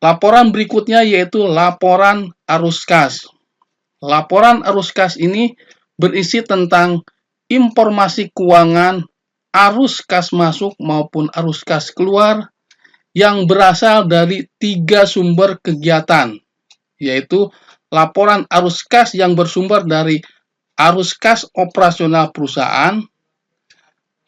Laporan berikutnya yaitu laporan arus kas. Laporan arus kas ini berisi tentang informasi keuangan arus kas masuk maupun arus kas keluar yang berasal dari 3 sumber kegiatan, yaitu laporan arus kas yang bersumber dari arus kas operasional perusahaan,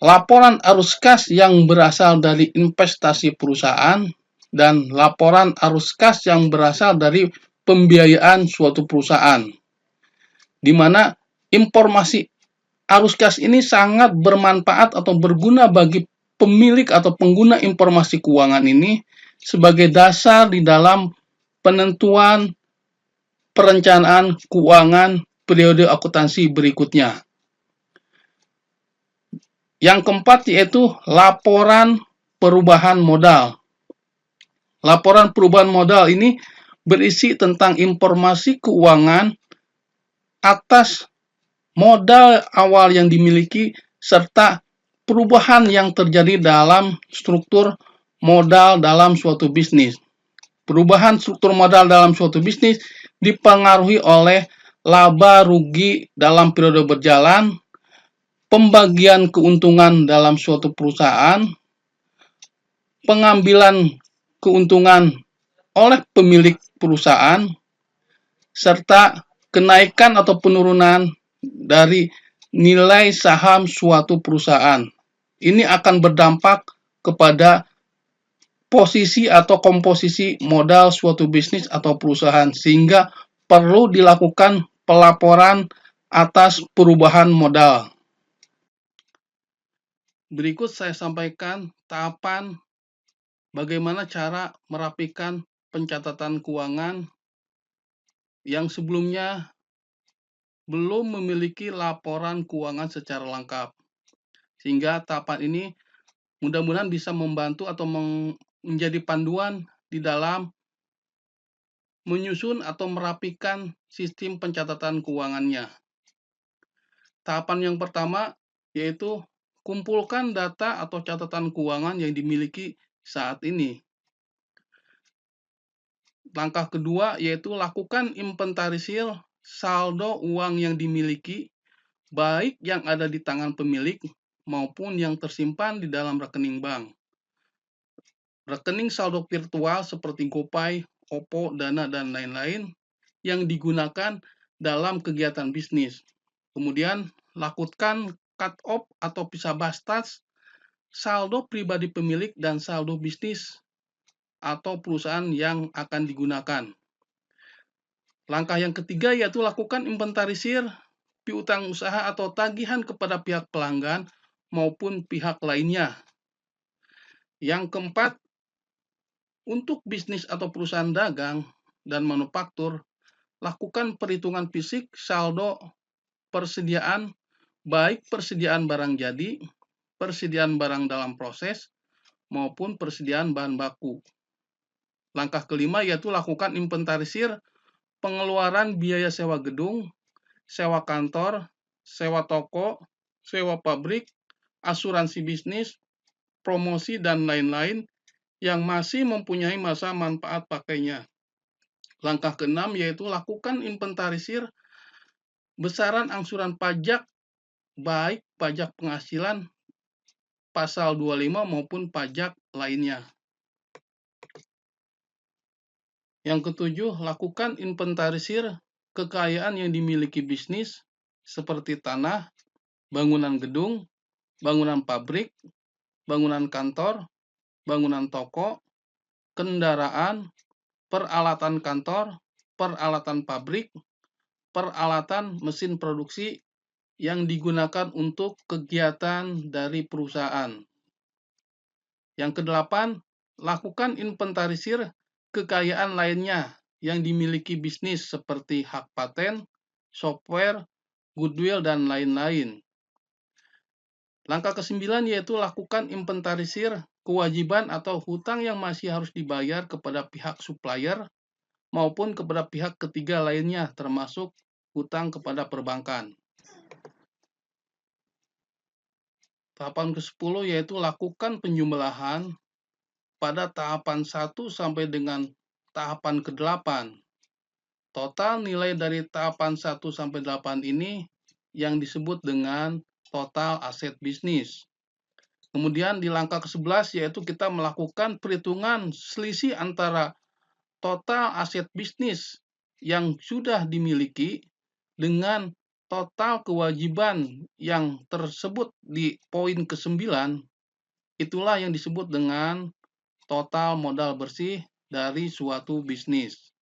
laporan arus kas yang berasal dari investasi perusahaan, dan laporan arus kas yang berasal dari pembiayaan suatu perusahaan, di mana informasi arus kas ini sangat bermanfaat atau berguna bagi pemilik atau pengguna informasi keuangan ini sebagai dasar di dalam penentuan perencanaan keuangan periode akuntansi berikutnya. Yang keempat yaitu laporan perubahan modal. Laporan perubahan modal ini berisi tentang informasi keuangan atas modal awal yang dimiliki serta perubahan yang terjadi dalam struktur modal dalam suatu bisnis. Perubahan struktur modal dalam suatu bisnis dipengaruhi oleh laba rugi dalam periode berjalan, pembagian keuntungan dalam suatu perusahaan, pengambilan keuntungan oleh pemilik perusahaan, serta kenaikan atau penurunan dari nilai saham suatu perusahaan. Ini akan berdampak kepada posisi atau komposisi modal suatu bisnis atau perusahaan, sehingga perlu dilakukan pelaporan atas perubahan modal. Berikut saya sampaikan tahapan bagaimana cara merapikan pencatatan keuangan yang sebelumnya belum memiliki laporan keuangan secara lengkap. Sehingga tahapan ini mudah-mudahan bisa membantu atau menjadi panduan di dalam menyusun atau merapikan sistem pencatatan keuangannya. Tahapan yang pertama yaitu kumpulkan data atau catatan keuangan yang dimiliki saat ini. Langkah kedua yaitu lakukan inventarisir saldo uang yang dimiliki, baik yang ada di tangan pemilik maupun yang tersimpan di dalam rekening bank. Rekening saldo virtual seperti GoPay, OVO, Dana, dan lain-lain yang digunakan dalam kegiatan bisnis. Kemudian lakukan cut-off atau pisah bastas saldo pribadi pemilik dan saldo bisnis atau perusahaan yang akan digunakan. Langkah yang ketiga yaitu lakukan inventarisir piutang usaha atau tagihan kepada pihak pelanggan maupun pihak lainnya. Yang keempat, untuk bisnis atau perusahaan dagang dan manufaktur, lakukan perhitungan fisik saldo persediaan, baik persediaan barang jadi, persediaan barang dalam proses, maupun persediaan bahan baku. Langkah kelima yaitu lakukan inventarisir pengeluaran biaya sewa gedung, sewa kantor, sewa toko, sewa pabrik, asuransi bisnis, promosi, dan lain-lain yang masih mempunyai masa manfaat pakainya. Langkah keenam yaitu lakukan inventarisir besaran angsuran pajak, baik pajak penghasilan, pasal 25 maupun pajak lainnya. Yang ketujuh, lakukan inventarisir kekayaan yang dimiliki bisnis seperti tanah, bangunan gedung, bangunan pabrik, bangunan kantor, bangunan toko, kendaraan, peralatan kantor, peralatan pabrik, peralatan mesin produksi yang digunakan untuk kegiatan dari perusahaan. Yang kedelapan, lakukan inventarisir kekayaan lainnya yang dimiliki bisnis seperti hak paten, software, goodwill, dan lain-lain. Langkah ke-9 yaitu lakukan inventarisir kewajiban atau hutang yang masih harus dibayar kepada pihak supplier maupun kepada pihak ketiga lainnya, termasuk hutang kepada perbankan. Tahapan ke-10 yaitu lakukan penjumlahan pada tahapan 1 sampai dengan tahapan ke-8. Total nilai dari tahapan 1 sampai 8 ini yang disebut dengan total aset bisnis. Kemudian di langkah ke-11 yaitu kita melakukan perhitungan selisih antara total aset bisnis yang sudah dimiliki dengan total kewajiban yang tersebut di poin ke-9, itulah yang disebut dengan total modal bersih dari suatu bisnis.